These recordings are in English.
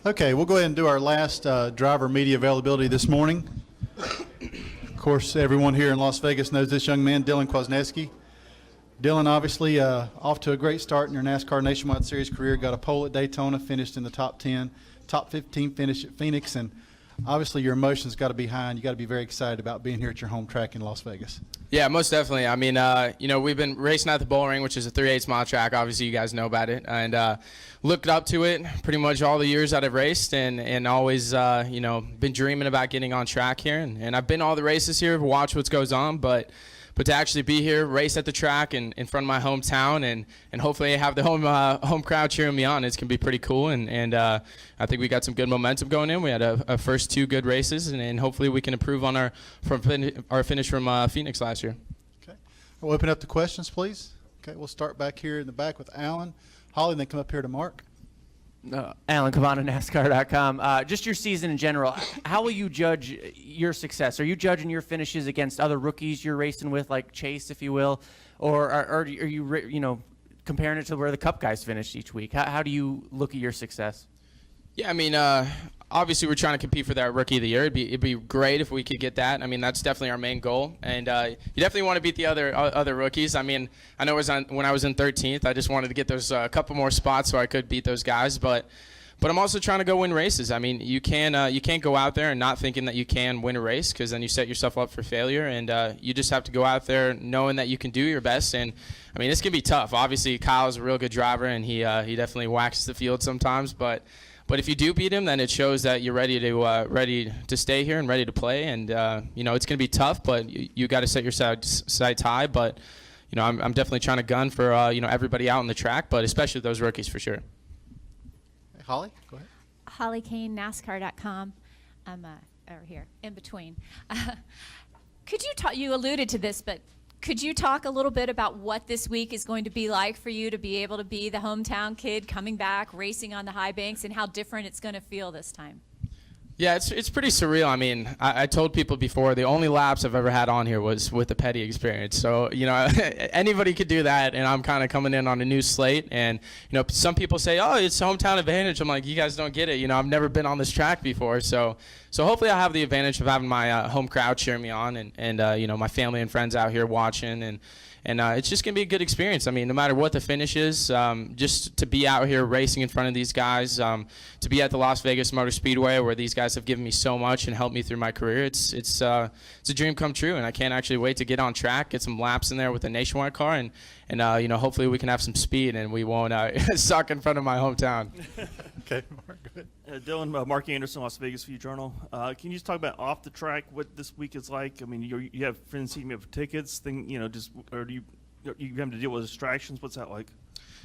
Okay, we'll go ahead and do our last driver media availability this morning. Of course, everyone here in Las Vegas knows this young man, Kwasniewski. Dylan, obviously, off to a great start in your NASCAR Nationwide Series career. Got a pole at Daytona, finished in the top 10, top 15 finish at Phoenix, and obviously your emotions got to be high, and you got to be very excited about being here at your home track in Las Vegas. Yeah, most definitely. I mean, we've been racing at the Bull Ring, which is a 3/8 mile track. Obviously, you guys know about it, and looked up to it pretty much all the years that I've raced, and always, been dreaming about getting on track here. And I've been all the races here, watch what goes on, but to actually be here, race at the track in front of my hometown, and hopefully have the home crowd cheering me on, it's going to be pretty cool. And I think we got some good momentum going in. We had a first 2 good races, and hopefully we can improve on our finish from Phoenix last year. Okay. We'll open up the questions, please. Okay, we'll start back here in the back with Alan. Holly, then come up here to Mark. Alan Cavana, NASCAR.com. Just your season in general, how will you judge your success? Are you judging your finishes against other rookies you're racing with, like Chase, if you will, or are you comparing it to where the Cup guys finished each week? How do you look at your success? Yeah, I mean, obviously we're trying to compete for that Rookie of the Year. It'd be great if we could get that. I mean, that's definitely our main goal. And you definitely want to beat the other rookies. I mean, I know when I was in 13th, I just wanted to get those couple more spots so I could beat those guys. But I'm also trying to go win races. I mean, you can't go out there and not thinking that you can win a race, because then you set yourself up for failure. And you just have to go out there knowing that you can do your best. And I mean, it's gonna be tough. Obviously, Kyle's a real good driver, and he definitely whacks the field sometimes. But if you do beat him, then it shows that you're ready to stay here and ready to play. And it's going to be tough, but you got to set your sights high. But I'm definitely trying to gun for everybody out on the track, but especially those rookies for sure. Hey, Holly, go ahead. Holly Kane, NASCAR.com. I'm over here in between. Could you talk? You alluded to this, but could you talk a little bit about what this week is going to be like for you to be able to be the hometown kid coming back, racing on the high banks, and how different it's going to feel this time? Yeah, it's pretty surreal. I mean, I told people before, the only laps I've ever had on here was with the Petty experience. So, anybody could do that, and I'm kind of coming in on a new slate. And, some people say, oh, it's hometown advantage. I'm like, you guys don't get it. I've never been on this track before. So hopefully I'll have the advantage of having my home crowd cheer me on, and my family and friends out here watching. And it's just going to be a good experience. I mean, no matter what the finish is, just to be out here racing in front of these guys, to be at the Las Vegas Motor Speedway where these guys have given me so much and helped me through my career, it's a dream come true. And I can't actually wait to get on track, get some laps in there with a Nationwide car, and hopefully we can have some speed and we won't suck in front of my hometown. Okay, Mark, go ahead. Dylan, Mark Anderson, Las Vegas View Journal. Can you just talk about off the track, what this week is like? I mean, you have friends seeing me for tickets, or do you have to deal with distractions? What's that like?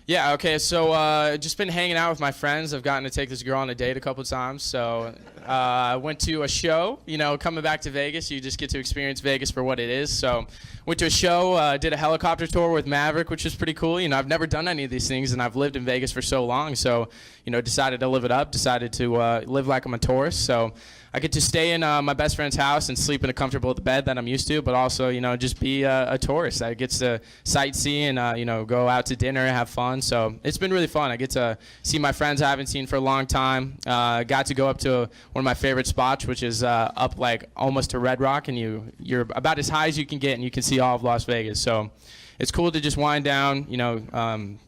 Yeah, okay, so just been hanging out with my friends. I've gotten to take this girl on a date a couple of times. So I went to a show. Coming back to Vegas, you just get to experience Vegas for what it is. So went to a show, did a helicopter tour with Maverick, which was pretty cool. I've never done any of these things, and I've lived in Vegas for so long. So, decided to live it up, decided to live like I'm a tourist. So I get to stay in my best friend's house and sleep in a comfortable bed that I'm used to, but also, just be a tourist. I get to sightsee and, go out to dinner, have fun. So it's been really fun. I get to see my friends I haven't seen for a long time. Got to go up to one of my favorite spots, which is up like almost to Red Rock, and you're about as high as you can get, and you can see all of Las Vegas. So it's cool to just wind down,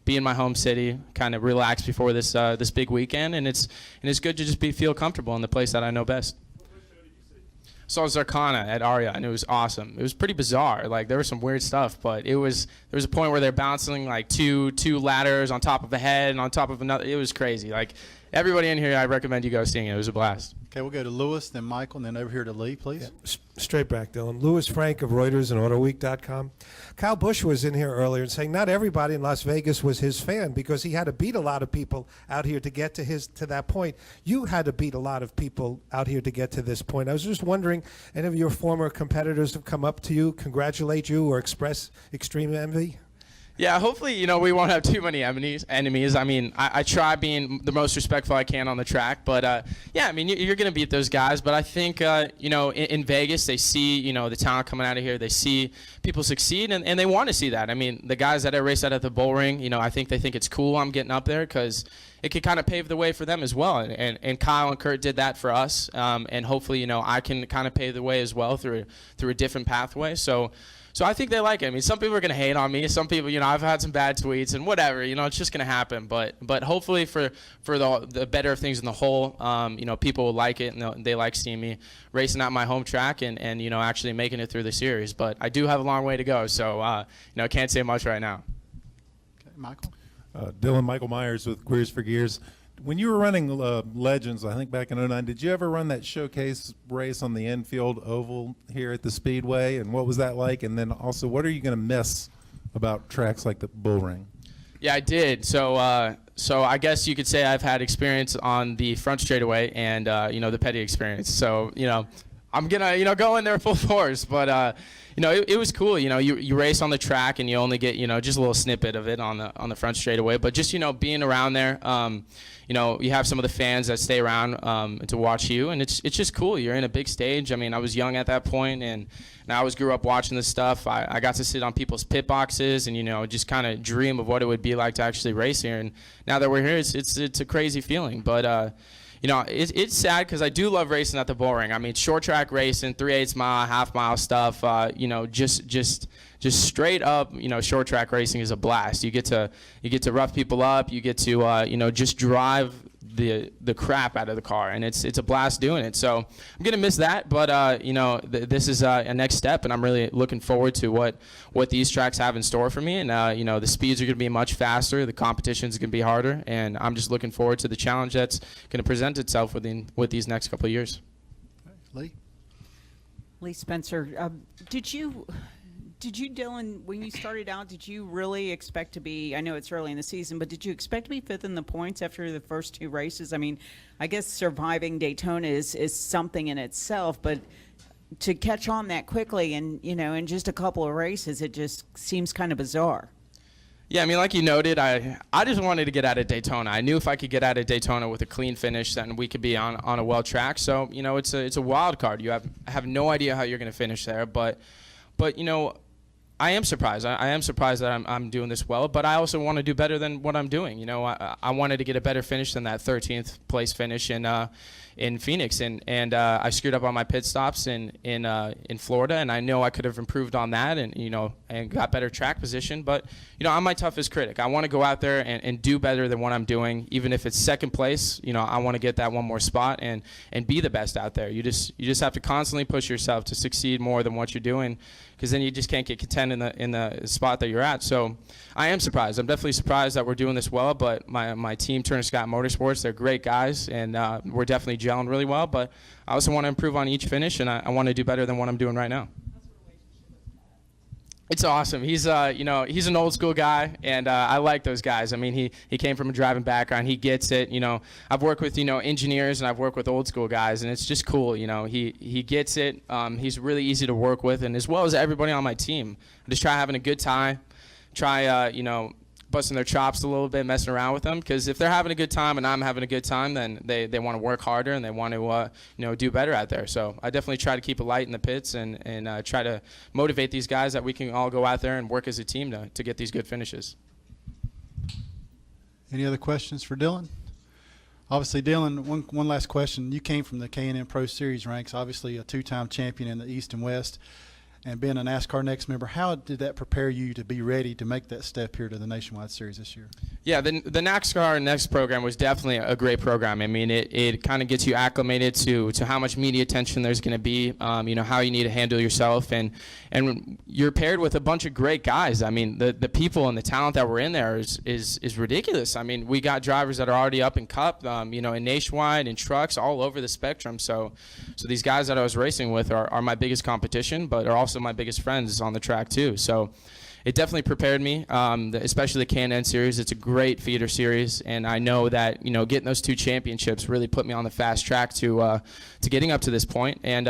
be in my home city, kind of relax before this big weekend, and it's good to just feel comfortable in the place that I know best. Saw Zarkana at Aria, and it was awesome. It was pretty bizarre. Like, there was some weird stuff, but there was a point where they're bouncing like two ladders on top of a head and on top of another. It was crazy. Like, everybody in here, I recommend you go seeing it. It was a blast. Okay, we'll go to Lewis, then Michael, and then over here to Lee, please. Yeah, straight back, Dylan. Lewis Frank of Reuters and AutoWeek.com. Kyle Busch was in here earlier and saying not everybody in Las Vegas was his fan because he had to beat a lot of people out here to get to that point. You had to beat a lot of people out here to get to this point. I was just wondering, any of your former competitors have come up to you, congratulate you, or express extreme envy? Yeah, hopefully, we won't have too many enemies. I mean, I try being the most respectful I can on the track, but yeah, I mean, you're going to beat those guys. But I think, in Vegas, they see, the talent coming out of here. They see people succeed, and they want to see that. I mean, the guys that I race out at the bull ring, I think they think it's cool I'm getting up there because it could kind of pave the way for them as well. And Kyle and Kurt did that for us, and hopefully, I can kind of pave the way as well through a different pathway. So I think they like it. I mean, some people are going to hate on me. Some people, I've had some bad tweets and whatever. It's just going to happen. But hopefully for the better of things in the whole, people will like it and they like seeing me racing out my home track and actually making it through the series. But I do have a long way to go, so can't say much right now. Okay, Michael. Dylan Michael Myers with Queers for Gears. When you were running Legends, I think back in '09, did you ever run that showcase race on the Enfield Oval here at the Speedway? And what was that like? And then also, what are you going to miss about tracks like the Bull Ring? Yeah, I did. So I guess you could say I've had experience on the front straightaway and the Petty experience. So I'm gonna go in there full force. But it was cool. You race on the track and you only get just a little snippet of it on the front straightaway. But just being around there. You have some of the fans that stay around to watch you, and it's just cool. You're in a big stage. I mean, I was young at that point, and I always grew up watching this stuff. I got to sit on people's pit boxes and, just kind of dream of what it would be like to actually race here. And now that we're here, it's a crazy feeling. But, it's sad because I do love racing at the bull ring. I mean, short track racing, 3/8 mile, half-mile stuff, just straight up, short track racing is a blast. You get to rough people up. You get to, just drive the crap out of the car, and it's a blast doing it. So I'm gonna miss that, but this is a next step, and I'm really looking forward to what these tracks have in store for me. And the speeds are gonna be much faster, the competition's gonna be harder, and I'm just looking forward to the challenge that's gonna present itself with these next couple of years. Lee. Lee Spencer, did you, Dylan, when you started out, did you really expect to be, I know it's early in the season, but did you expect to be fifth in the points after the first two races? I mean, I guess surviving Daytona is something in itself, but to catch on that quickly and, in just a couple of races, it just seems kind of bizarre. Yeah, I mean, like you noted, I just wanted to get out of Daytona. I knew if I could get out of Daytona with a clean finish, then we could be on a well track. So, it's a wild card. You have no idea how you're going to finish there, but I am surprised. I am surprised that I'm doing this well, but I also want to do better than what I'm doing. I wanted to get a better finish than that 13th place finish in Phoenix, and I screwed up on my pit stops in Florida, and I know I could have improved on that, and got better track position. But I'm my toughest critic. I want to go out there and do better than what I'm doing, even if it's second place. I want to get that one more spot and be the best out there. You just have to constantly push yourself to succeed more than what you're doing, because then you just can't get content in the spot that you're at. So I am surprised. I'm definitely surprised that we're doing this well, but my team, Turner Scott Motorsports, they're great guys, and we're definitely gelling really well, but I also want to improve on each finish, and I want to do better than what I'm doing right now. It's awesome. He's he's an old school guy, and I like those guys. I mean, he came from a driving background. He gets it. I've worked with engineers, and I've worked with old school guys, and it's just cool. He gets it. He's really easy to work with, and as well as everybody on my team. I just try having a good time. Try busting their chops a little bit, messing around with them, because if they're having a good time and I'm having a good time, then they want to work harder and they want to do better out there. So I definitely try to keep it light in the pits and try to motivate these guys that we can all go out there and work as a team to get these good finishes. Any other questions for Dylan? Obviously, Dylan, one last question. You came from the K&N Pro Series ranks, obviously a two-time champion in the East and West, and being a NASCAR Next member. How did that prepare you to be ready to make that step here to the Nationwide Series this year? Yeah, the NASCAR Next program was definitely a great program. I mean, it kind of gets you acclimated to how much media attention there's going to be, how you need to handle yourself, and you're paired with a bunch of great guys. I mean, the people and the talent that were in there is ridiculous. I mean, we got drivers that are already up in Cup, in Nationwide, in trucks, all over the spectrum. So these guys that I was racing with are my biggest competition, but are also my biggest friends on the track too. So it definitely prepared me, especially the K&N series. It's a great feeder series, and I know that getting those two championships really put me on the fast track to getting up to this point. And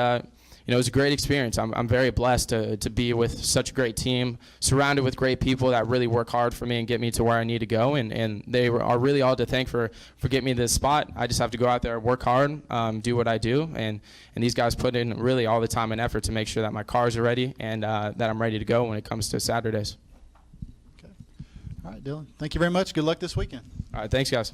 it was a great experience. I'm very blessed to be with such a great team, surrounded with great people that really work hard for me and get me to where I need to go. And they are really all to thank for getting me this spot. I just have to go out there, work hard, do what I do. And these guys put in really all the time and effort to make sure that my cars are ready and that I'm ready to go when it comes to Saturdays. Okay. All right, Dylan. Thank you very much. Good luck this weekend. All right, thanks, guys.